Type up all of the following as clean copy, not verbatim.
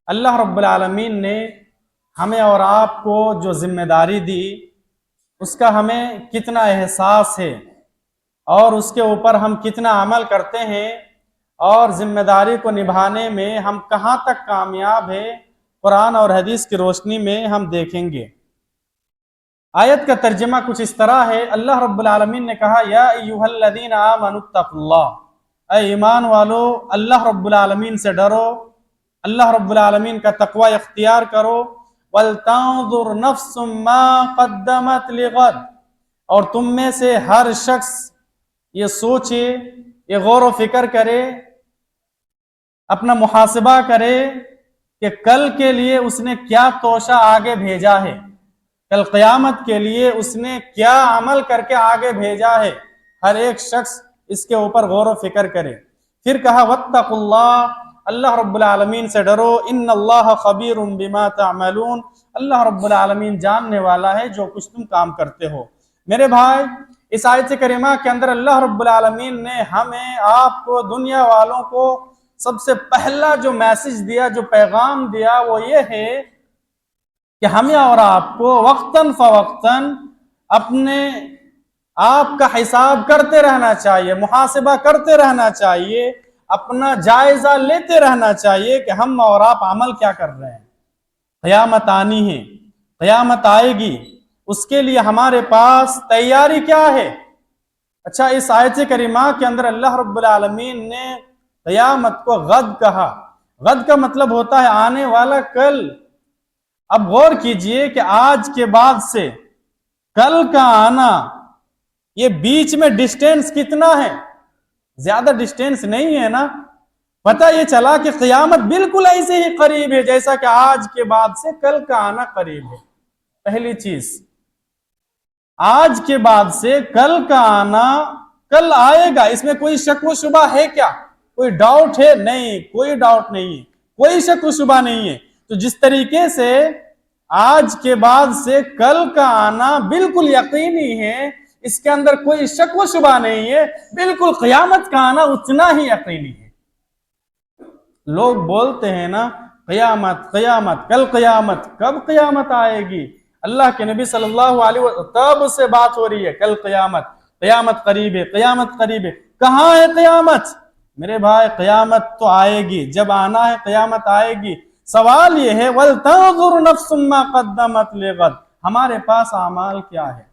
اللہ رب العالمین نے ہمیں اور آپ کو جو ذمہ داری دی اس کا ہمیں کتنا احساس ہے اور اس کے اوپر ہم کتنا عمل کرتے ہیں اور ذمہ داری کو نبھانے میں ہم کہاں تک کامیاب ہیں، قرآن اور حدیث کی روشنی میں ہم دیکھیں گے۔ آیت کا ترجمہ کچھ اس طرح ہے، اللہ رب العالمین نے کہا یا ایھا الذین آمنوا اتقوا اللہ، اے ایمان والو اللہ رب العالمین سے ڈرو، اللہ رب العالمین کا تقوی اختیار کرو، وَلْتَنظُرْ نَفْسٌ مَّا قَدَّمَتْ لِغَدٍ، اور تم میں سے ہر شخص یہ سوچے، یہ غور و فکر کرے، اپنا محاسبہ کرے کہ کل کے لیے اس نے کیا توشہ آگے بھیجا ہے، کل قیامت کے لیے اس نے کیا عمل کر کے آگے بھیجا ہے۔ ہر ایک شخص اس کے اوپر غور و فکر کرے۔ پھر کہا واتقوا اللہ، اللہ رب العالمین سے ڈرو، ان اللہ خبیر بما تعملون، اللہ رب العالمین جاننے والا ہے جو کچھ تم کام کرتے ہو۔ میرے بھائی، اس آیت کریمہ کے اندر اللہ رب العالمین نے ہمیں، آپ کو، دنیا والوں کو سب سے پہلا جو میسج دیا، جو پیغام دیا، وہ یہ ہے کہ ہمیں اور آپ کو وقتاً فوقتاً اپنے آپ کا حساب کرتے رہنا چاہیے، محاسبہ کرتے رہنا چاہیے، اپنا جائزہ لیتے رہنا چاہیے کہ ہم اور آپ عمل کیا کر رہے ہیں۔ قیامت آنی ہے، قیامت آئے گی، اس کے لیے ہمارے پاس تیاری کیا ہے؟ اچھا، اس آیت کریمہ کے اندر اللہ رب العالمین نے قیامت کو غد کہا۔ غد کا مطلب ہوتا ہے آنے والا کل۔ اب غور کیجئے کہ آج کے بعد سے کل کا آنا، یہ بیچ میں ڈسٹینس کتنا ہے؟ زیادہ ڈسٹینس نہیں ہے نا۔ پتہ یہ چلا کہ قیامت بالکل ایسے ہی قریب ہے جیسا کہ آج کے بعد سے کل کا آنا قریب ہے۔ پہلی چیز، آج کے بعد سے کل کا آنا کل آئے گا، اس میں کوئی شک و شبہ ہے کیا؟ کوئی ڈاؤٹ ہے؟ نہیں، کوئی ڈاؤٹ نہیں ہے، کوئی شک و شبہ نہیں ہے۔ تو جس طریقے سے آج کے بعد سے کل کا آنا بالکل یقینی ہے، اس کے اندر کوئی شک و شبہ نہیں ہے، بالکل قیامت کا آنا اتنا ہی یقینی ہے۔ لوگ بولتے ہیں نا قیامت قیامت، کل قیامت، کب قیامت آئے گی؟ اللہ کے نبی صلی اللہ علیہ وسلم تب سے بات ہو رہی ہے، کل قیامت، قیامت قریب ہے، قیامت قریب ہے۔ کہاں ہے قیامت؟ میرے بھائی، قیامت تو آئے گی، جب آنا ہے قیامت آئے گی۔ سوال یہ ہے وَلْتَنظُرْ نَفْسٌ مَّا قَدَّمَتْ لِغَدٍ، ہمارے پاس اعمال کیا ہے؟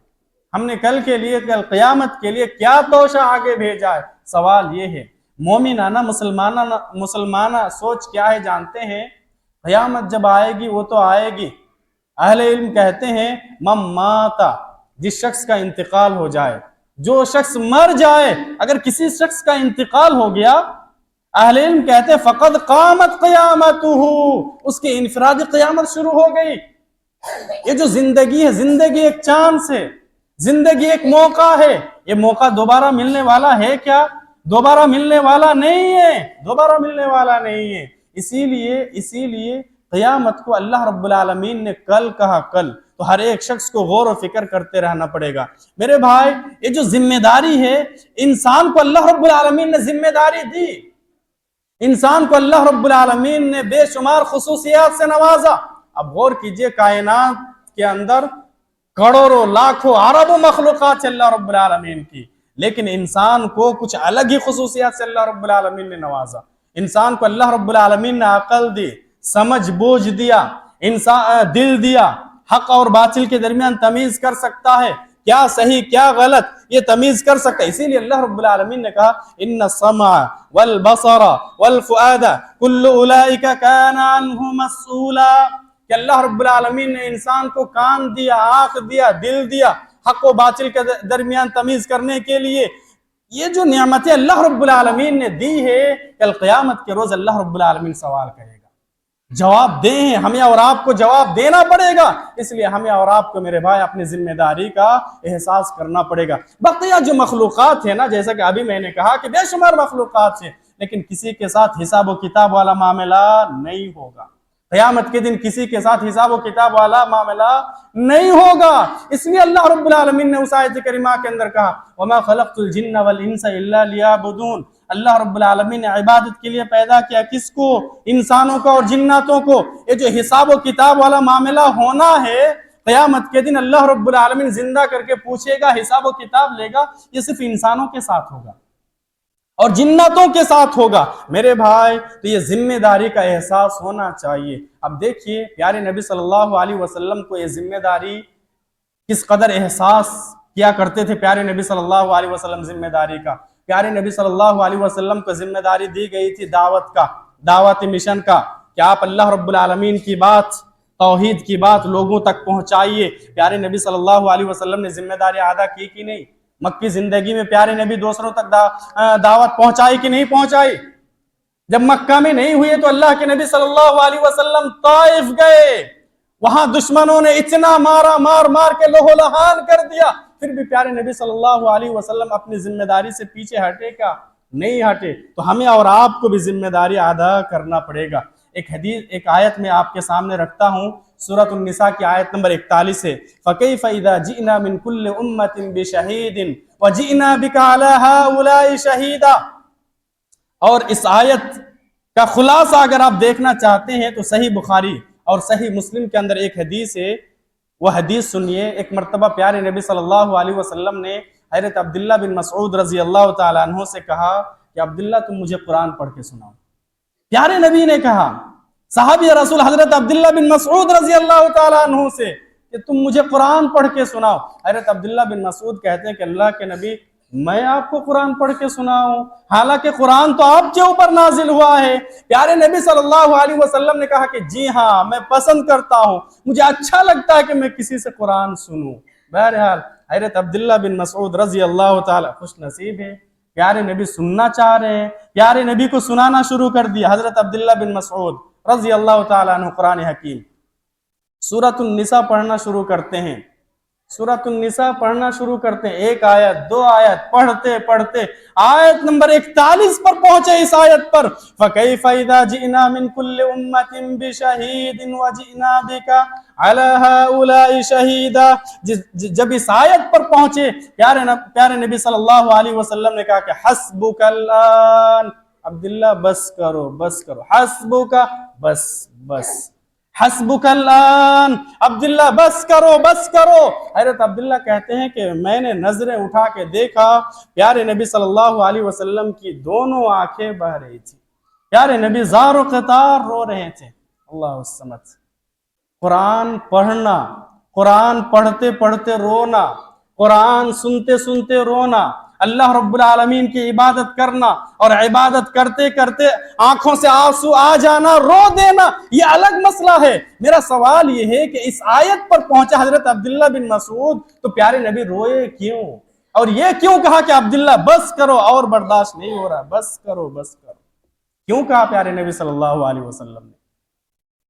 ہم نے کل کے لیے، کل قیامت کے لیے کیا توشہ آگے بھیجا ہے؟ سوال یہ ہے۔ مومنانہ مسلمانہ سوچ کیا ہے جانتے ہیں؟ قیامت جب آئے گی وہ تو آئے گی۔ اہل علم کہتے ہیں من مات، جس شخص کا انتقال ہو جائے، جو شخص مر جائے، اگر کسی شخص کا انتقال ہو گیا، اہل علم کہتے ہیں فقد قامت قیامتہ، اس کی انفرادی قیامت شروع ہو گئی۔ یہ جو زندگی ہے، زندگی ایک چانس ہے، زندگی ایک موقع ہے، یہ موقع دوبارہ ملنے والا ہے کیا؟ دوبارہ ملنے والا نہیں ہے، دوبارہ ملنے والا نہیں ہے۔ اسی لیے قیامت کو اللہ رب العالمین نے کل کہا، کل، تو ہر ایک شخص کو غور و فکر کرتے رہنا پڑے گا۔ میرے بھائی، یہ جو ذمہ داری ہے، انسان کو اللہ رب العالمین نے ذمہ داری دی، انسان کو اللہ رب العالمین نے بے شمار خصوصیات سے نوازا۔ اب غور کیجئے، کائنات کے اندر کروڑوں، لاکھوں، اربوں مخلوقات سے اللہ رب العالمین کی، لیکن انسان کو کچھ الگ ہی خصوصیات سے اللہ رب العالمین نے نوازا۔ انسان کو اللہ رب العالمین نے عقل دی، سمجھ بوجھ دیا، دل دیا، حق اور باطل کے درمیان تمیز کر سکتا ہے، کیا صحیح کیا غلط یہ تمیز کر سکتا ہے۔ اسی لیے اللہ رب العالمین نے کہا ان السمع والبصر والفؤاد کل اولئک کان عنہ مسئولا، کہ اللہ رب العالمین نے انسان کو کان دیا، آنکھ دیا، دل دیا، حق و باطل کے درمیان تمیز کرنے کے لیے۔ یہ جو نعمتیں اللہ رب العالمین نے دی ہے، کل قیامت کے روز اللہ رب العالمین سوال کرے گا، جواب دیں، ہمیں اور آپ کو جواب دینا پڑے گا۔ اس لیے ہمیں اور آپ کو میرے بھائی اپنی ذمہ داری کا احساس کرنا پڑے گا۔ بقیہ جو مخلوقات ہیں نا، جیسا کہ ابھی میں نے کہا کہ بے شمار مخلوقات ہیں، لیکن کسی کے ساتھ حساب و کتاب والا معاملہ نہیں ہوگا۔ قیامت کے دن کسی کے ساتھ حساب و کتاب والا معاملہ نہیں ہوگا۔ اس لیے اللہ رب العالمین نے اس آیت کریمہ کے اندر کہا وَمَا خَلَقْتُ الْجِنَّ وَالْإِنسَ إِلَّا لِيَعْبُدُونَ۔ اللہ رب العالمین نے عبادت کے لیے پیدا کیا کس کو؟ انسانوں کو اور جناتوں کو۔ یہ جو حساب و کتاب والا معاملہ ہونا ہے قیامت کے دن اللہ رب العالمین زندہ کر کے پوچھے گا، حساب و کتاب لے گا، یہ صرف انسانوں کے ساتھ ہوگا اور جناتوں کے ساتھ ہوگا۔ میرے بھائی تو یہ ذمہ داری کا احساس ہونا چاہیے۔ اب دیکھیے پیارے نبی صلی اللہ علیہ وسلم کو یہ ذمہ داری کس قدر احساس کیا کرتے تھے پیارے نبی صلی اللہ علیہ وسلم ذمہ داری کا۔ پیارے نبی صلی اللہ علیہ وسلم کو ذمہ داری دی گئی تھی دعوت مشن کا، کہ آپ اللہ رب العالمین کی بات، توحید کی بات لوگوں تک پہنچائیے۔ پیارے نبی صلی اللہ علیہ وسلم نے ذمہ داری ادا کی کہ نہیں؟ مکی زندگی میں پیارے نبی دوسروں تک دعوت پہنچائی کہ نہیں پہنچائی؟ جب مکہ میں نہیں ہوئی تو اللہ کے نبی صلی اللہ علیہ وسلم طائف گئے، وہاں دشمنوں نے اتنا مار کے لہو لہان کر دیا، پھر بھی پیارے نبی صلی اللہ علیہ وسلم اپنی ذمہ داری سے پیچھے ہٹے کیا؟ نہیں ہٹے۔ تو ہمیں اور آپ کو بھی ذمہ داری ادا کرنا پڑے گا۔ ایک آیت میں آپ کے سامنے رکھتا ہوں، سورۃ النساء کی آیت نمبر 41 ہے، فَكَيْفَ إِذَا جِئْنَا مِن كُلِّ أُمَّةٍ بِشَهِيدٍ وَجِئْنَا بِكَ عَلَى هَؤُلَاءِ شَهِيدًا۔ اور اس آیت کا خلاصہ اگر آپ دیکھنا چاہتے ہیں تو صحیح بخاری اور صحیح مسلم کے اندر ایک حدیث ہے، وہ حدیث سنیے۔ ایک مرتبہ پیارے نبی صلی اللہ علیہ وسلم نے حضرت عبداللہ بن مسعود رضی اللہ تعالیٰ عنہ سے کہا کہ عبداللہ تم مجھے قرآن پڑھ کے سناؤ۔ پیارے نبی نے کہا صحابی رسول حضرت عبداللہ بن مسعود رضی اللہ تعالیٰ عنہ سے کہ تم مجھے قرآن پڑھ کے سناؤ۔ حضرت عبداللہ بن مسعود کہتے ہیں کہ اللہ کے نبی میں آپ کو قرآن پڑھ کے سناؤں، حالانکہ قرآن تو آپ کے اوپر نازل ہوا ہے۔ پیارے نبی صلی اللہ علیہ وسلم نے کہا کہ جی ہاں میں پسند کرتا ہوں، مجھے اچھا لگتا ہے کہ میں کسی سے قرآن سنوں۔ بہرحال حضرت عبداللہ بن مسعود رضی اللہ تعالیٰ خوش نصیب ہے، پیارے نبی سننا چاہ رہے ہیں، پیارے نبی کو سنانا شروع کر دیا۔ حضرت عبداللہ بن مسعود رضی اللہ تعالیٰ عنہ قرآن حکیم سورۃ النساء پڑھنا شروع کرتے ہیں، سورۃ النساء پڑھنا شروع کرتے ہیں، ایک آیت دو آیت پڑھتے پڑھتے آیت نمبر 41 پر پہنچے۔ اس آیت پر فَكَيْفَ إِذَا جِئْنَا مِن كُلِّ أُمَّةٍ بِشَهِيدٍ وَجِئْنَا بِكَ عَلَى هَؤُلَاءِ شَهِيدًا۔ جب اس آیت پر پہنچے پیارے نبی صلی اللہ علیہ وسلم نے کہا کہ حسبک الآن، عبداللہ بس کرو حسبک، بس حسبک الآن، عبداللہ بس کرو۔ حضرت عبداللہ کہتے ہیں کہ میں نے نظریں اٹھا کے دیکھا پیارے نبی صلی اللہ علیہ وسلم کی دونوں آنکھیں بہہ رہی تھی، پیارے نبی زار و قطار رو رہے تھے۔ اللہ الصمد۔ قرآن پڑھنا، قرآن پڑھتے پڑھتے رونا، قرآن سنتے سنتے رونا، اللہ رب العالمین کی عبادت کرنا اور عبادت کرتے کرتے آنکھوں سے آنسو آ جانا، رو دینا، یہ الگ مسئلہ ہے۔ میرا سوال یہ ہے کہ اس آیت پر پہنچا حضرت عبداللہ بن مسعود تو پیارے نبی روئے کیوں؟ اور یہ کیوں کہا کہ عبداللہ بس کرو، اور برداشت نہیں ہو رہا، بس کرو کیوں کہا پیارے نبی صلی اللہ علیہ وسلم نے؟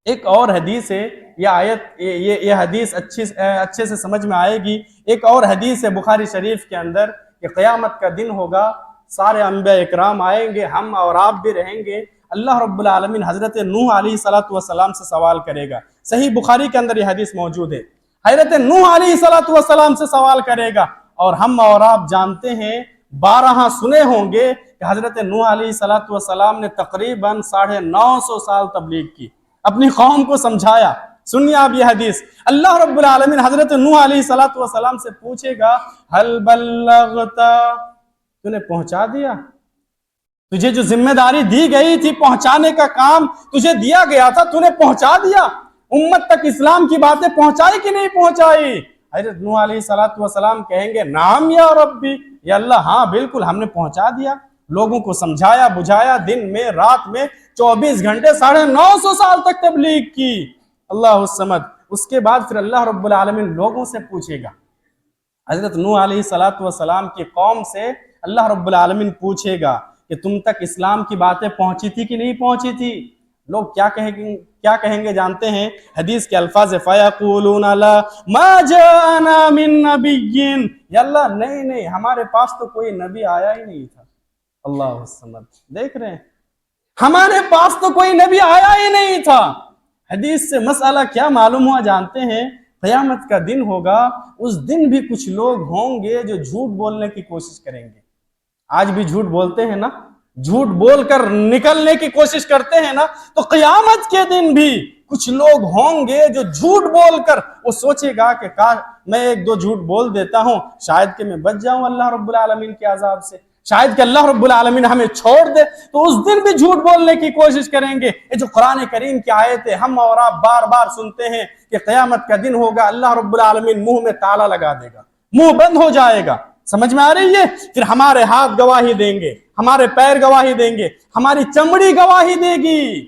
ایک اور حدیث ہے، یہ حدیث اچھے سے سمجھ میں آئے گی۔ ایک اور حدیث ہے بخاری شریف کے اندر کہ قیامت کا دن ہوگا، سارے انبیاء اکرام آئیں گے، ہم اور آپ بھی رہیں گے، اللہ رب العالمین حضرت نوح علیہ السلام سے سوال کرے گا۔ صحیح بخاری کے اندر یہ حدیث موجود ہے، حضرت نوح علیہ السلام سے سوال کرے گا، اور ہم اور آپ جانتے ہیں 12 سنے ہوں گے کہ حضرت نوح علیہ السلام نے تقریباً 950 سال تبلیغ کی، اپنی قوم کو سمجھایا۔ سنیے آپ یہ حدیث، اللہ رب العالمین حضرت نوح علیہ السلام سے پوچھے گا حل بلغت، تو نے پہنچا دیا؟ تجھے جو ذمہ داری دی گئی تھی پہنچانے کا کام تجھے دیا گیا تھا، تو نے پہنچا دیا؟ امت تک اسلام کی باتیں پہنچائی کہ نہیں پہنچائی؟ حضرت نوح علیہ السلام کہیں گے نعم یا ربی، یا اللہ ہاں بالکل ہم نے پہنچا دیا، لوگوں کو سمجھایا بجھایا، دن میں رات میں 24 گھنٹے 950 سال تک تبلیغ کی۔ اللہ الصمد۔ اس کے بعد پھر اللہ رب العالمین لوگوں سے پوچھے گا، حضرت نوح علیہ السلام کی قوم سے اللہ رب العالمین پوچھے گا کہ تم تک اسلام کی باتیں پہنچی تھی کہ نہیں پہنچی تھی؟ لوگ کیا کہیں گے جانتے ہیں؟ حدیث کے الفاظ فَيَقُولُونَ لَا مَا جَاءَنَا مِن نَبِيٍّ، یا اللہ نہیں ہمارے پاس تو کوئی نبی آیا ہی نہیں تھا۔ اللہ الصمد۔ دیکھ رہے ہیں، ہمارے پاس تو کوئی نبی آیا ہی نہیں تھا۔ حدیث سے مسئلہ کیا معلوم ہوا جانتے ہیں؟ قیامت کا دن ہوگا، اس دن بھی کچھ لوگ ہوں گے جو جھوٹ بولنے کی کوشش کریں گے۔ آج بھی جھوٹ بولتے ہیں نا، جھوٹ بول کر نکلنے کی کوشش کرتے ہیں نا، تو قیامت کے دن بھی کچھ لوگ ہوں گے جو جھوٹ بول کر وہ سوچے گا کہ میں ایک دو جھوٹ بول دیتا ہوں، شاید کہ میں بچ جاؤں اللہ رب العالمین کے عذاب سے، شاید کہ اللہ رب العالمین ہمیں چھوڑ دے، تو اس دن بھی جھوٹ بولنے کی کوشش کریں گے۔ یہ جو قرآن کریم کی آیتیں ہم اور آپ بار بار سنتے ہیں کہ قیامت کا دن ہوگا، اللہ رب العالمین منہ میں تالا لگا دے گا، منہ بند ہو جائے گا، سمجھ میں آ رہی ہے؟ پھر ہمارے ہاتھ گواہی دیں گے، ہمارے پیر گواہی دیں گے، ہماری چمڑی گواہی دے گی،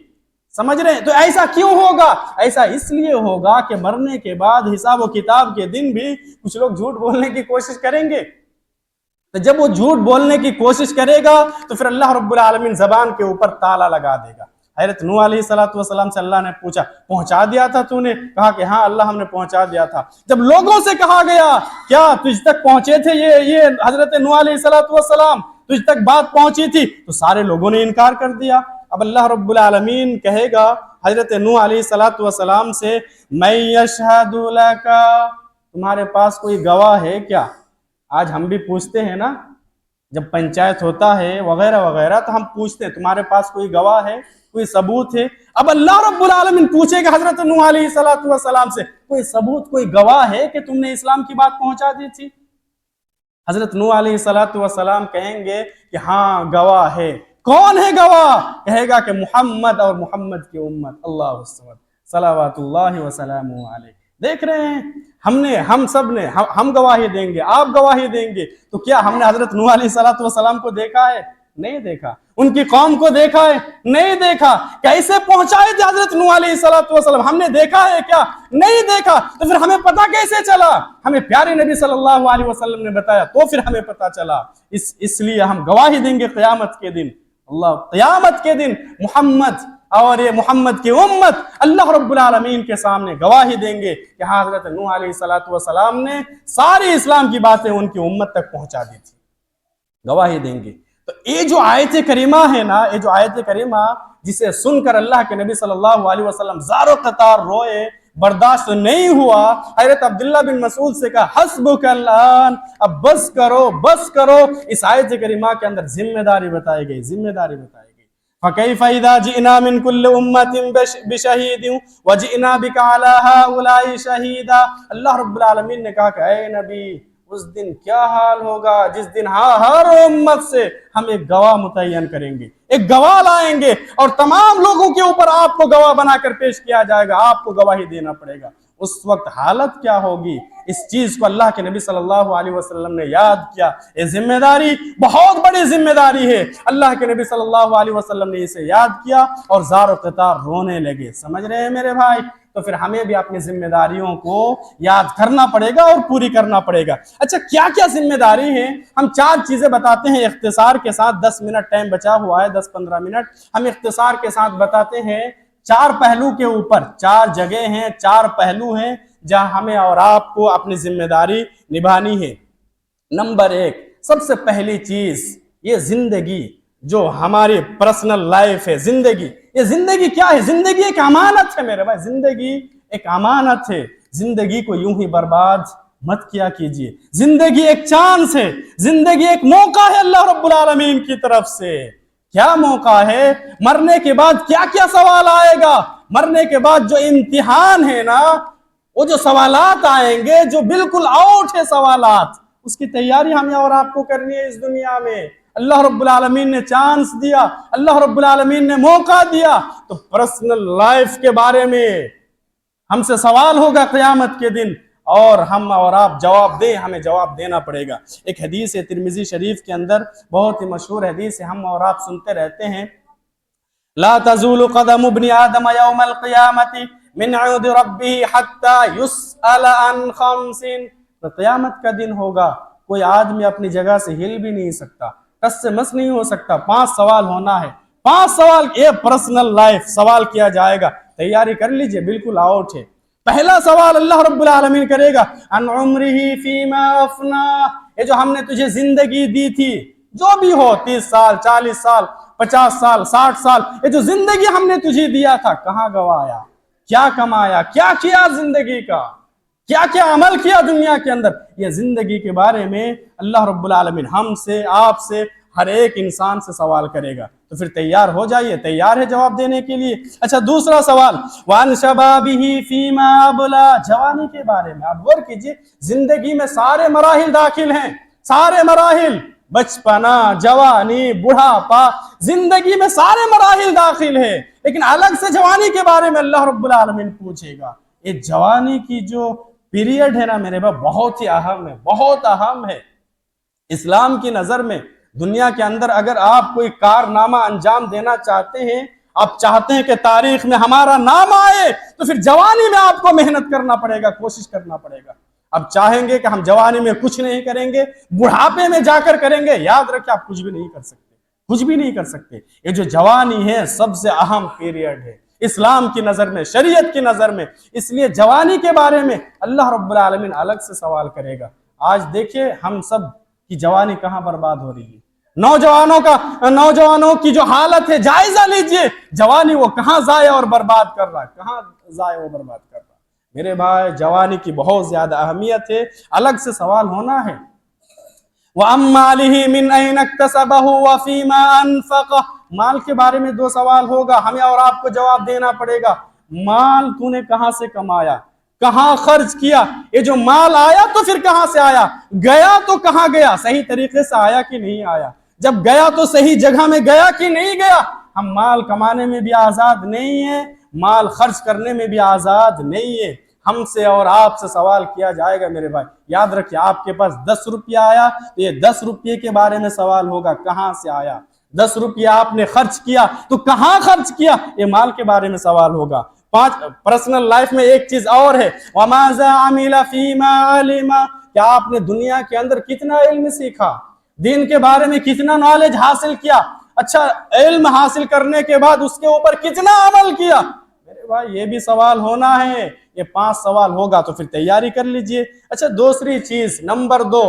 سمجھ رہے ہیں؟ تو ایسا کیوں ہوگا؟ ایسا اس لیے ہوگا کہ مرنے کے بعد حساب و کتاب کے دن بھی کچھ لوگ جھوٹ بولنے کی کوشش کریں گے۔ تو جب وہ جھوٹ بولنے کی کوشش کرے گا تو پھر اللہ رب العالمین زبان کے اوپر تالا لگا دے گا۔ حضرت نوح علیہ السلام سے اللہ نے پوچھا، پہنچا دیا تھا تو نے؟ کہا کہ ہاں اللہ ہم نے پہنچا دیا تھا۔ جب لوگوں سے کہا گیا کیا تجھ تک پہنچے تھے یہ حضرت نوح علیہ السلام تجھ تک بات پہنچی تھی؟ تو سارے لوگوں نے انکار کر دیا۔ اب اللہ رب العالمین کہے گا حضرت نوح علیہ السلام سے، میں یشہد لک، تمہارے پاس کوئی گواہ ہے کیا؟ آج ہم بھی پوچھتے ہیں نا، جب پنچایت ہوتا ہے وغیرہ وغیرہ تو ہم پوچھتے ہیں تمہارے پاس کوئی گواہ ہے، کوئی ثبوت ہے؟ اب اللہ رب العالمین پوچھے گا حضرت نوح علیہ السلام سے، کوئی ثبوت، کوئی گواہ ہے کہ تم نے اسلام کی بات پہنچا دی تھی؟ حضرت نوح علیہ السلام کہیں گے کہ ہاں گواہ ہے۔ کون ہے گواہ؟ کہے گا کہ محمد اور محمد کی امت، اللہ الصمد صلوات اللہ وسلامہ علیہ۔ دیکھ رہے ہیں ہم سب نے ہم گواہی دیں گے، آپ گواہی دیں گے، تو کیا ہم نے حضرت نوح علیہ السلام کو دیکھا ہے؟ نہیں دیکھا۔ ان کی قوم کو دیکھا ہے؟ نہیں دیکھا۔ کیسے پہنچائے تھے حضرت نوح علیہ السلام؟ ہم نے دیکھا ہے کیا؟ نہیں دیکھا۔ تو پھر ہمیں پتہ کیسے چلا؟ ہمیں پیارے نبی صلی اللہ علیہ وسلم نے بتایا تو پھر ہمیں پتہ چلا۔ اس لیے ہم گواہی دیں گے قیامت کے دن، قیامت کے دن محمد اور یہ محمد کی امت اللہ رب العالمین کے سامنے گواہی دیں گے کہ ہاں حضرت نوح علیہ السلام نے ساری اسلام کی باتیں ان کی امت تک پہنچا دی تھی، گواہی دیں گے۔ تو یہ جو آیت کریمہ ہے نا، یہ جو آیت کریمہ جسے سن کر اللہ کے نبی صلی اللہ علیہ وسلم زار و قطار روئے، برداشت نہیں ہوا، حضرت عبداللہ بن مسعود سے کہا حسبک الان، اب بس کرو بس کرو۔ اس آیت کریمہ کے اندر ذمہ داری بتائی گئی، ذمہ داری بتائی گئی۔ فَكَيْفَ إِذَا جِئْنَا مِن كُلِّ أُمَّةٍ بِشَهِيدٍ وَجِئْنَا بِكَ عَلَى هَؤُلَاءِ شَهِيدًا۔ اللہ رب العالمین نے کہا کہ اے نبی، اس دن کیا حال ہوگا جس دن ہر امت سے ہم ایک گواہ متعین کریں گے، ایک گواہ لائیں گے، اور تمام لوگوں کے اوپر آپ کو گواہ بنا کر پیش کیا جائے گا، آپ کو گواہی دینا پڑے گا۔ اس وقت حالت کیا ہوگی؟ اس چیز کو اللہ کے نبی صلی اللہ علیہ وسلم نے یاد کیا۔ یہ ذمہ داری بہت بڑی ذمہ داری ہے۔ اللہ کے نبی صلی اللہ علیہ وسلم نے اسے یاد کیا اور زار و قطار رونے لگے، سمجھ رہے ہیں میرے بھائی؟ تو پھر ہمیں بھی اپنی ذمہ داریوں کو یاد کرنا پڑے گا اور پوری کرنا پڑے گا۔ اچھا کیا کیا ذمہ داری ہیں؟ ہم 4 چیزیں بتاتے ہیں اختصار کے ساتھ، 10 منٹ ٹائم بچا ہوا ہے، 10-15 منٹ ہم اختصار کے ساتھ بتاتے ہیں۔ 4 پہلو کے اوپر، 4 جگہ ہیں، 4 پہلو ہیں جہاں ہمیں اور آپ کو اپنی ذمہ داری نبھانی ہے۔ نمبر 1، سب سے پہلی چیز، یہ زندگی جو ہماری پرسنل لائف ہے، زندگی، یہ زندگی کیا ہے؟ زندگی ایک امانت ہے میرے بھائی، زندگی ایک امانت ہے۔ زندگی کو یوں ہی برباد مت کیا کیجیے۔ زندگی ایک چانس ہے، زندگی ایک موقع ہے اللہ رب العالمین کی طرف سے۔ کیا موقع ہے؟ مرنے کے بعد کیا کیا سوال آئے گا؟ مرنے کے بعد جو امتحان ہے نا، وہ جو سوالات آئیں گے جو بالکل آؤٹ ہے سوالات، اس کی تیاری ہمیں اور آپ کو کرنی ہے۔ اس دنیا میں اللہ رب العالمین نے چانس دیا، اللہ رب العالمین نے موقع دیا، تو پرسنل لائف کے بارے میں ہم سے سوال ہوگا قیامت کے دن، اور ہم اور آپ جواب دیں، ہمیں جواب دینا پڑے گا۔ ایک حدیث ہے ترمذی شریف کے اندر، بہت ہی مشہور حدیث ہے، ہم اور آپ سنتے رہتے ہیں، لا تزول قدم ابن آدم یوم القیامت من عند ربہ حتی یسأل عن 5۔ تو قیامت کا دن ہوگا، کوئی آدمی اپنی جگہ سے ہل بھی نہیں سکتا، کس سے مس نہیں ہو سکتا، 5 سوال ہونا ہے، 5 سوال، یہ پرسنل لائف سوال کیا جائے گا، تیاری کر لیجئے، بالکل آؤٹ ہے۔ پہلا سوال اللہ رب العالمین کرے گا عن عمرہ فیما افنا، یہ جو ہم نے تجھے زندگی دی تھی، جو بھی ہو، 30 سال، 40 سال، 50 سال، 60 سال، یہ جو زندگی ہم نے تجھے دیا تھا، کہاں گوایا؟ کیا کمایا، کیا کیا زندگی کا، کیا کیا عمل کیا دنیا کے اندر. یہ زندگی کے بارے میں اللہ رب العالمین ہم سے، آپ سے، ہر ایک انسان سے سوال کرے گا. تو پھر تیار ہو جائیے، تیار ہے جواب دینے کے لیے. اچھا دوسرا سوال، وَعَنْ شَبَابِهِ فِي مَا أَبْلَى، جوانی کے بارے میں. آپ غور کیجئے، زندگی میں سارے مراحل داخل ہیں، سارے مراحل، بچپنا، جوانی، بڑھاپا، زندگی میں سارے مراحل داخل ہیں. لیکن الگ سے جوانی کے بارے میں اللہ رب العالمین پوچھے گا. یہ جوانی کی جو پیریڈ ہے نا میرے باپ، بہت ہی اہم ہے، بہت اہم ہے. اسلام کی نظر میں دنیا کے اندر اگر آپ کوئی کارنامہ انجام دینا چاہتے ہیں، آپ چاہتے ہیں کہ تاریخ میں ہمارا نام آئے، تو پھر جوانی میں آپ کو محنت کرنا پڑے گا، کوشش کرنا پڑے گا. اب چاہیں گے کہ ہم جوانی میں کچھ نہیں کریں گے، بڑھاپے میں جا کر کریں گے، یاد رکھیں آپ کچھ بھی نہیں کر سکتے، کچھ بھی نہیں کر سکتے. یہ جو جوانی ہے سب سے اہم پیریڈ ہے اسلام کی نظر میں، شریعت کی نظر میں. اس لیے جوانی کے بارے میں اللہ رب العالمین الگ سے سوال کرے گا. آج دیکھیں ہم سب کی جوانی کہاں برباد ہو رہی ہے. نوجوانوں کی جو حالت ہے جائزہ لیجئے، جوانی وہ کہاں ضائع اور برباد کر رہا ہے، کہاں ضائع اور برباد کر رہا ہے. میرے بھائی جوانی کی بہت زیادہ اہمیت ہے، الگ سے سوال ہونا ہے. وَأَمَّالِهِ مِنْ أَيْنَ اكْتَسَبَهُ وَفِيمَا أَنْفَقَهُ، مال کے بارے میں دو سوال ہوگا، ہمیں اور آپ کو جواب دینا پڑے گا. مال تو نے کہاں سے کمایا، کہاں خرچ کیا؟ یہ جو مال آیا تو پھر کہاں سے آیا، گیا تو کہاں گیا، صحیح طریقے سے آیا کہ نہیں آیا، جب گیا تو صحیح جگہ میں گیا کہ نہیں گیا. ہم مال کمانے میں بھی آزاد نہیں ہیں، مال خرچ کرنے میں بھی آزاد نہیں ہے. ہم سے اور آپ سے سوال کیا جائے گا میرے بھائی. یاد رکھیں آپ کے پاس 10 روپیہ آیا تو یہ 10 روپیے کے بارے میں سوال ہوگا، کہاں سے آیا. 10 روپیہ آپ نے خرچ کیا تو کہاں خرچ کیا، یہ مال کے بارے میں سوال ہوگا. پرسنل لائف میں ایک چیز اور ہے، وَمَاذَا عَمِلَ فِي مَا عَلِمَ، کیا آپ نے دنیا کے اندر کتنا علم سیکھا، دین کے بارے میں کتنا نالج حاصل کیا. اچھا علم حاصل کرنے کے بعد اس کے اوپر کتنا عمل کیا. میرے بھائی یہ بھی سوال ہونا ہے. یہ 5 سوال ہوگا تو پھر تیاری کر لیجئے. اچھا دوسری چیز نمبر 2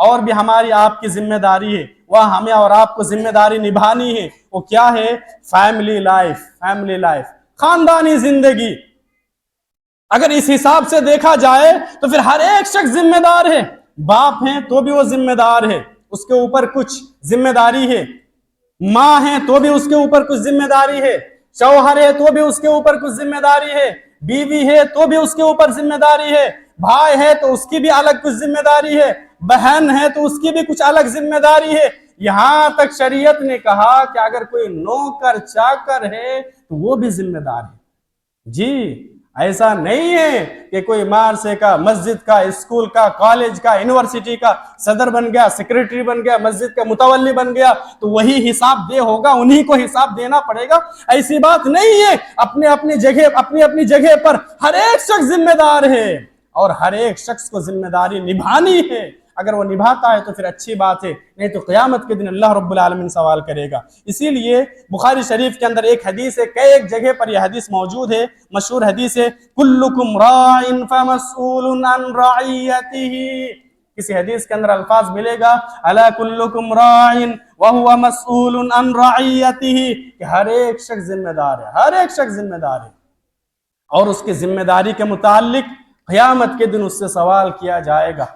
اور بھی ہماری آپ کی ذمہ داری ہے، وہ ہمیں اور آپ کو ذمہ داری نبھانی ہے. وہ کیا ہے؟ Family life. فیملی لائف، خاندانی زندگی. اگر اس حساب سے دیکھا جائے تو پھر ہر ایک شخص ذمہ دار ہے. باپ ہیں تو بھی وہ ذمہ دار ہے، اس کے اوپر کچھ ذمہ داری ہے. ماں ہے تو بھی اس کے اوپر کچھ ذمہ داری ہے. شوہر ہے تو بھی اس کے اوپر کچھ ذمہ داری ہے. بیوی ہے تو بھی اس کے اوپر ذمہ داری ہے. بھائی ہے تو اس کی بھی الگ کچھ ذمہ داری ہے. بہن ہے تو اس کی بھی کچھ الگ ذمہ داری ہے. یہاں تک شریعت نے کہا کہ اگر کوئی نوکر چاکر ہے تو وہ بھی ذمہ دار ہے. جی ایسا نہیں ہے کہ کوئی مدرسے کا، مسجد کا، اسکول کا، کالج کا، یونیورسٹی کا صدر بن گیا، سیکریٹری بن گیا، مسجد کا متولی بن گیا تو وہی حساب دے ہوگا، انہی کو حساب دینا پڑے گا. ایسی بات نہیں ہے. اپنی اپنی جگہ پر ہر ایک شخص ذمہ دار ہے اور ہر ایک شخص کو ذمہ داری نبھانی ہے. اگر وہ نبھاتا ہے تو پھر اچھی بات ہے، نہیں تو قیامت کے دن اللہ رب العالمین سوال کرے گا. اسی لیے بخاری شریف کے اندر ایک حدیث ہے، کئی ایک جگہ پر یہ حدیث موجود ہے، مشہور حدیث ہے، کلکم راع فمسئول عن رعیتہ. کسی حدیث کے اندر الفاظ ملے گا الا کلکم راع وہو مسئول عن رعیتہ، کہ ہر ایک شخص ذمہ دار ہے، ہر ایک شخص ذمہ دار ہے اور اس کی ذمہ داری کے متعلق قیامت کے دن اس سے سوال کیا جائے گا.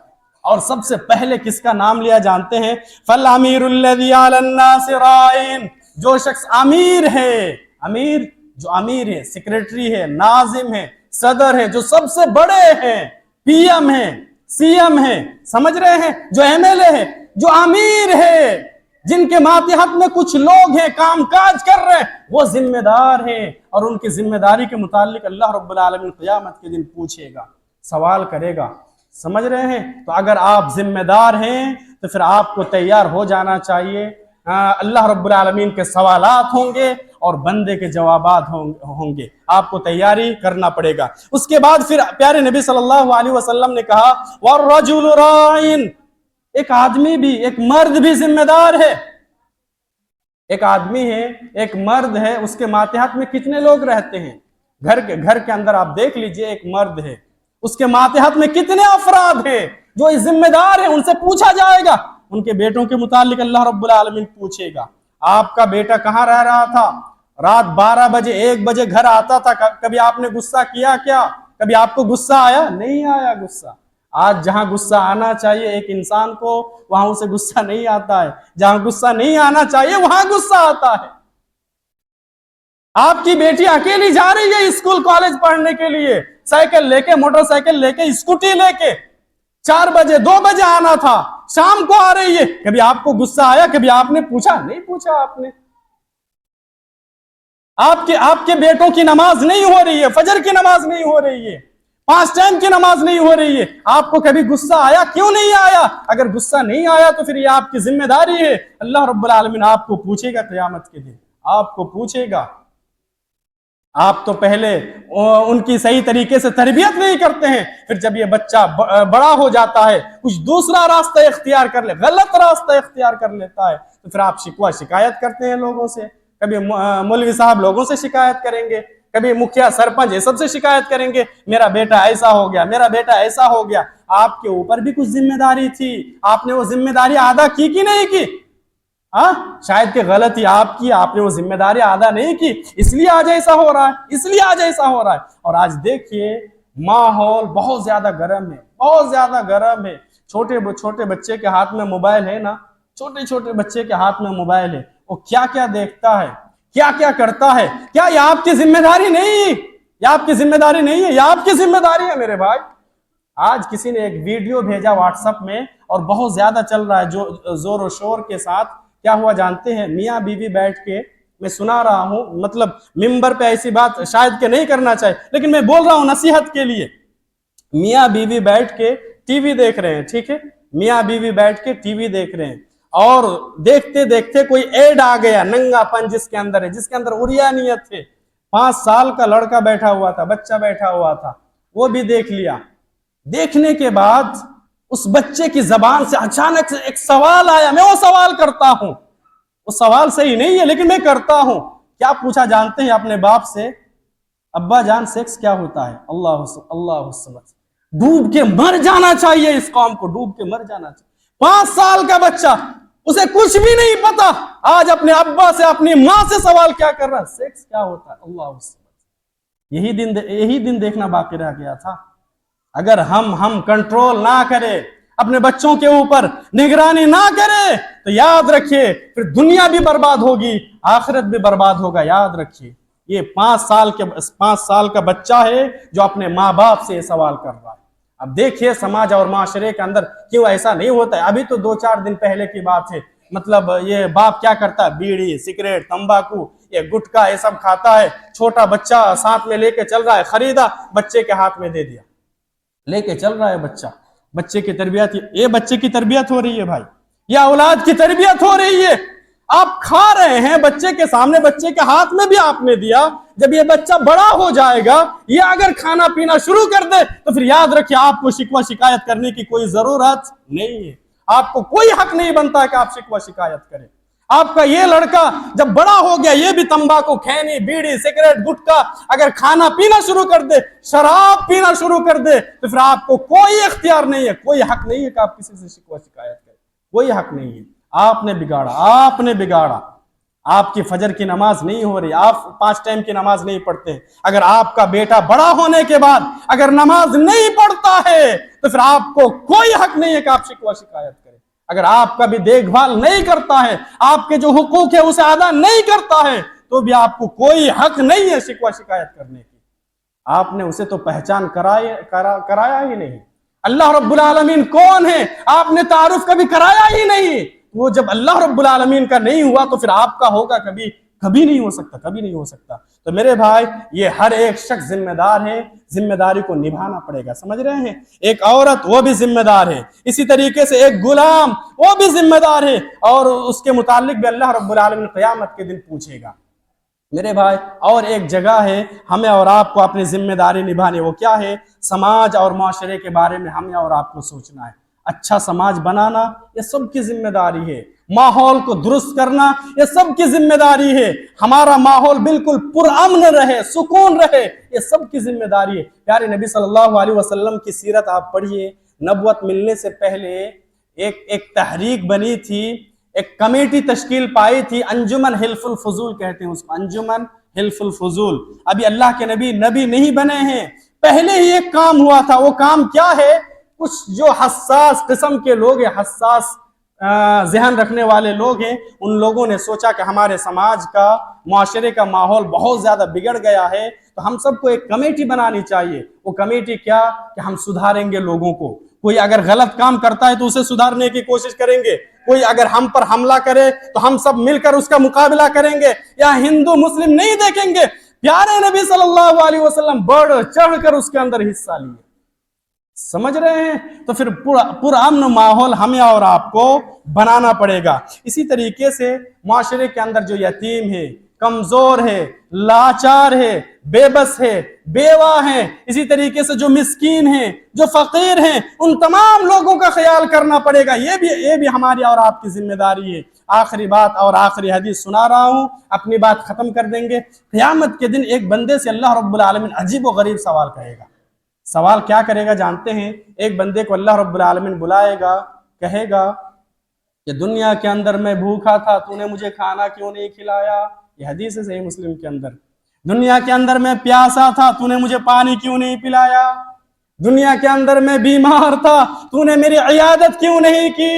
اور سب سے پہلے کس کا نام لیا جانتے ہیں؟ فالامیر الذی علی الناس راع، جو شخص امیر ہے، امیر جو امیر ہے، سیکریٹری ہے، ناظم ہے، صدر ہے، جو سب سے بڑے ہیں، پی ایم ہے، سی ایم ہے، سمجھ رہے ہیں، جو ایم ایل اے ہے، جو امیر ہے، جن کے ماتحت میں کچھ لوگ ہیں کام کاج کر رہے ہیں، وہ ذمہ دار ہیں اور ان کی ذمہ داری کے متعلق اللہ رب العالمین قیامت کے دن پوچھے گا، سوال کرے گا. سمجھ رہے ہیں؟ تو اگر آپ ذمہ دار ہیں تو پھر آپ کو تیار ہو جانا چاہیے. اللہ رب العالمین کے سوالات ہوں گے اور بندے کے جوابات ہوں گے، آپ کو تیاری کرنا پڑے گا. اس کے بعد پھر پیارے نبی صلی اللہ علیہ وسلم نے کہا والرجل راع، ایک آدمی بھی، ایک مرد بھی ذمہ دار ہے. ایک آدمی ہے، ایک مرد ہے، اس کے ماتحت میں کتنے لوگ رہتے ہیں؟ گھر کے اندر آپ دیکھ لیجئے، ایک مرد ہے، اس کے ماتحت میں کتنے افراد ہیں جو اس ذمہ دار ہیں، ان سے پوچھا جائے گا. ان کے بیٹوں کے متعلق اللہ رب العالمین پوچھے گا، آپ کا بیٹا کہاں رہ رہا تھا؟ رات 12 بجے 1 بجے گھر آتا تھا. کبھی آپ نے غصہ کیا کیا؟ کبھی آپ کو غصہ آیا؟ نہیں آیا غصہ. آج جہاں غصہ آنا چاہیے ایک انسان کو وہاں اسے غصہ نہیں آتا ہے. جہاں غصہ نہیں آنا چاہیے وہاں غصہ آتا ہے. آپ کی بیٹی اکیلی جا رہی ہے اسکول کالج پڑھنے کے لیے، سائیکل لے کے، موٹر سائیکل لے کے، اسکوٹی لے کے. 4 بجے 2 بجے آنا تھا، شام کو آ رہی ہے. کبھی آپ کو غصہ آیا؟ کبھی آپ نے پوچھا؟ نہیں پوچھا آپ نے. آپ کے بیٹوں کی نماز نہیں ہو رہی ہے، فجر کی نماز نہیں ہو رہی ہے، 5 ٹائم کی نماز نہیں ہو رہی ہے. آپ کو کبھی غصہ آیا؟ کیوں نہیں آیا؟ اگر غصہ نہیں آیا تو پھر یہ آپ کی ذمہ داری ہے. اللہ رب العالمین آپ کو پوچھے گا قیامت کے دن، آپ کو پوچھے گا. آپ تو پہلے ان کی صحیح طریقے سے تربیت نہیں کرتے ہیں، پھر جب یہ بچہ بڑا ہو جاتا ہے، کچھ دوسرا راستہ اختیار کر لے، غلط راستہ اختیار کر لیتا ہے، تو پھر آپ شکوہ شکایت کرتے ہیں لوگوں سے. کبھی مولوی صاحب لوگوں سے شکایت کریں گے، کبھی مکھیا سرپنچ یہ سب سے شکایت کریں گے، میرا بیٹا ایسا ہو گیا، میرا بیٹا ایسا ہو گیا. آپ کے اوپر بھی کچھ ذمہ داری تھی، آپ نے وہ ذمہ داری ادا کی کہ نہیں کی؟ شاید کہ غلطی آپ کی، آپ نے وہ ذمہ داری ادا نہیں کی، اس لیے آج ایسا ہو رہا ہے، اس لیے آج ایسا ہو رہا ہے. اور آج دیکھیے ماحول بہت زیادہ گرم ہے، بہت زیادہ گرم ہے. چھوٹے بچے کے ہاتھ میں موبائل ہے نا، چھوٹے بچے کے ہاتھ میں موبائل ہے، وہ کیا کیا دیکھتا ہے، کیا کیا کرتا ہے. کیا یہ آپ کی ذمہ داری نہیں؟ یہ آپ کی ذمہ داری نہیں ہے، یہ آپ کی ذمہ داری ہے میرے بھائی. آج کسی نے ایک ویڈیو بھیجا واٹس ایپ میں اور بہت زیادہ چل رہا ہے، جو زور و شور کے ساتھ. کیا ہوا جانتے ہیں؟ میاں بیوی بیٹھ کے، میں سنا رہا ہوں، مطلب ممبر پہ ایسی بات شاید کہ نہیں کرنا چاہیے، لیکن میں بول رہا ہوں نصیحت کے لیے. میاں بیوی بیٹھ کے ٹی وی دیکھ رہے ہیں، ٹھیک ہے، میاں بیوی بیٹھ کے ٹی وی دیکھ رہے ہیں، اور دیکھتے دیکھتے کوئی ایڈ آ گیا ننگا پن جس کے اندر ہے، جس کے اندر عریانیت ہے. 5 سال کا لڑکا بیٹھا ہوا تھا، بچہ بیٹھا ہوا تھا، وہ بھی دیکھ لیا. دیکھنے کے بعد اس بچے کی زبان سے اچانک سے ایک سوال آیا. میں وہ سوال کرتا ہوں، وہ سوال صحیح نہیں ہے لیکن میں کرتا ہوں. کیا پوچھا جانتے ہیں اپنے باپ سے؟ ابا جان سیکس کیا ہوتا ہے؟ اللہ سمجھ. ڈوب کے مر جانا چاہیے، اس قوم کو ڈوب کے مر جانا چاہیے. 5 سال کا بچہ، اسے کچھ بھی نہیں پتا، آج اپنے ابا سے اپنی ماں سے سوال کیا کر رہا ہے؟ سیکس کیا ہوتا ہے؟ اللہ سمجھ. یہی دن دیکھنا باقی رہ گیا تھا. اگر ہم کنٹرول نہ کریں، اپنے بچوں کے اوپر نگرانی نہ کریں، تو یاد رکھیے پھر دنیا بھی برباد ہوگی، آخرت بھی برباد ہوگا. یاد رکھیے یہ 5 سال کا بچہ ہے جو اپنے ماں باپ سے یہ سوال کر رہا ہے. اب دیکھیے سماج اور معاشرے کے اندر کیوں ایسا نہیں ہوتا ہے. ابھی تو 2-4 دن پہلے کی بات ہے، مطلب یہ باپ کیا کرتا ہے؟ بیڑی، سگریٹ، تمباکو، یہ گٹکا یہ سب کھاتا ہے. چھوٹا بچہ ساتھ میں لے کے چل رہا ہے، خریدا، بچے کے ہاتھ میں دے دیا، لے کے چل رہا ہے بچہ. بچے کی تربیت، یہ بچے کی تربیت ہو رہی ہے بھائی، یہ اولاد کی تربیت ہو رہی ہے. آپ کھا رہے ہیں بچے کے سامنے، بچے کے ہاتھ میں بھی آپ نے دیا. جب یہ بچہ بڑا ہو جائے گا، یہ اگر کھانا پینا شروع کر دے تو پھر یاد رکھیے آپ کو شکوہ شکایت کرنے کی کوئی ضرورت نہیں ہے. آپ کو کوئی حق نہیں بنتا کہ آپ شکوہ شکایت کریں. آپ کا یہ لڑکا جب بڑا ہو گیا، یہ بھی تمباکو، کھینی، بیڑی، سگریٹ، گٹکا اگر کھانا پینا شروع کر دے، شراب پینا شروع کر دے، تو پھر آپ کو کوئی اختیار نہیں ہے، کوئی حق نہیں ہے کہ آپ کسی سے شکوہ شکایت کریں. کوئی حق نہیں ہے. آپ نے بگاڑا. آپ کی فجر کی نماز نہیں ہو رہی، آپ 5 ٹائم کی نماز نہیں پڑھتے. اگر آپ کا بیٹا بڑا ہونے کے بعد اگر نماز نہیں پڑھتا ہے تو پھر آپ کو کوئی حق نہیں ہے کہ آپ شکوہ شکایت کریں. اگر آپ کا بھی دیکھ بھال نہیں کرتا ہے، آپ کے جو حقوق ہے اسے ادا نہیں کرتا ہے، تو بھی آپ کو کوئی حق نہیں ہے شکوہ شکایت کرنے کی. آپ نے اسے تو پہچان کرایا ہی نہیں. اللہ رب العالمین کون ہے آپ نے تعارف کبھی کرایا ہی نہیں. وہ جب اللہ رب العالمین کا نہیں ہوا تو پھر آپ کا ہوگا کبھی نہیں ہو سکتا، کبھی نہیں ہو سکتا. تو میرے بھائی یہ ہر ایک شخص ذمہ دار ہے، ذمہ داری کو نبھانا پڑے گا. سمجھ رہے ہیں؟ ایک عورت وہ بھی ذمہ دار ہے، اسی طریقے سے ایک غلام وہ بھی ذمہ دار ہے، اور اس کے متعلق بھی اللہ رب العالمین قیامت کے دن پوچھے گا. میرے بھائی اور ایک جگہ ہے ہمیں اور آپ کو اپنی ذمہ داری نبھانی. وہ کیا ہے؟ سماج اور معاشرے کے بارے میں ہمیں اور آپ کو سوچنا ہے. اچھا سماج بنانا یہ سب کی ذمہ داری ہے. ماحول کو درست کرنا یہ سب کی ذمہ داری ہے. ہمارا ماحول بالکل پرامن رہے، سکون رہے، یہ سب کی ذمہ داری ہے. پیارے نبی صلی اللہ علیہ وسلم کی سیرت آپ پڑھیے. نبوت ملنے سے پہلے ایک تحریک بنی تھی ایک کمیٹی تشکیل پائی تھی، انجمن حلف الفضول کہتے ہیں اس کو، انجمن حلف الفضول. ابھی اللہ کے نبی نہیں بنے ہیں، پہلے ہی ایک کام ہوا تھا. وہ کام کیا ہے؟ کچھ جو حساس قسم کے لوگ ہیں، حساس ذہن رکھنے والے لوگ ہیں، ان لوگوں نے سوچا کہ ہمارے سماج کا، معاشرے کا ماحول بہت زیادہ بگڑ گیا ہے، تو ہم سب کو ایک کمیٹی بنانی چاہیے. وہ کمیٹی کیا کہ ہم سدھاریں گے لوگوں کو. کوئی اگر غلط کام کرتا ہے تو اسے سدھارنے کی کوشش کریں گے. کوئی اگر ہم پر حملہ کرے تو ہم سب مل کر اس کا مقابلہ کریں گے. یا ہندو مسلم نہیں دیکھیں گے، پیارے نبی صلی اللہ علیہ وسلم بڑھ چڑھ کر اس کے اندر حصہ لیے. سمجھ رہے ہیں؟ تو پھر پرامن ماحول ہمیں اور آپ کو بنانا پڑے گا. اسی طریقے سے معاشرے کے اندر جو یتیم ہے، کمزور ہے، لاچار ہے، بے بس ہے، بیوہ ہیں، اسی طریقے سے جو مسکین ہیں، جو فقیر ہیں، ان تمام لوگوں کا خیال کرنا پڑے گا. یہ بھی ہماری اور آپ کی ذمہ داری ہے. آخری بات اور آخری حدیث سنا رہا ہوں، اپنی بات ختم کر دیں گے. قیامت کے دن ایک بندے سے اللہ رب العالمین عجیب و غریب سوال کرے گا. سوال کیا کرے گا جانتے ہیں؟ ایک بندے کو اللہ رب العالمین بلائے گا، کہے گا کہ دنیا کے اندر میں بھوکا تھا، تو نے مجھے کھانا کیوں نہیں کھلایا؟ یہ حدیث ہے صحیح مسلم کے اندر. دنیا کے اندر میں پیاسا تھا، تو نے مجھے پانی کیوں نہیں پلایا؟ دنیا کے اندر میں بیمار تھا، تو نے میری عیادت کیوں نہیں کی؟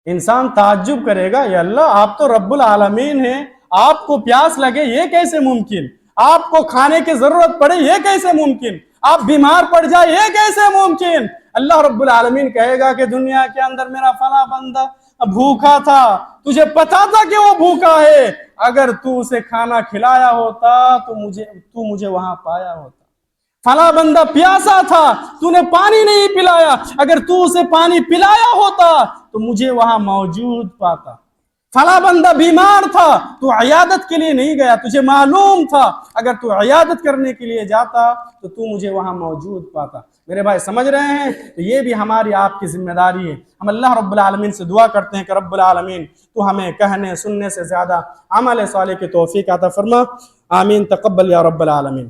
انسان تعجب کرے گا، یا اللہ آپ تو رب العالمین ہیں، آپ کو پیاس لگے یہ کیسے ممکن؟ آپ کو کھانے کی ضرورت پڑے یہ کیسے ممکن؟ آپ بیمار پڑ جائے یہ کیسے ممکن؟ اللہ رب العالمین کہے گا کہ دنیا کے اندر میرا فلاں بندہ بھوکا تھا، تجھے پتا تھا کہ وہ بھوکا ہے، اگر تو اسے کھانا کھلایا ہوتا تو مجھے وہاں پایا ہوتا. فلاں بندہ پیاسا تھا، تو نے پانی نہیں پلایا، اگر تو اسے پانی پلایا ہوتا تو مجھے وہاں موجود پاتا. فلاں بندہ بیمار تھا، تو عیادت کے لیے نہیں گیا، تجھے معلوم تھا اگر تو عیادت کرنے کے لیے جاتا تو مجھے وہاں موجود پاتا. میرے بھائی سمجھ رہے ہیں؟ تو یہ بھی ہماری آپ کی ذمہ داری ہے. ہم اللہ رب العالمین سے دعا کرتے ہیں کہ رب العالمین تو ہمیں کہنے سننے سے زیادہ عمل صالح کی توفیق عطا فرما. آمین. تقبل یا رب العالمین.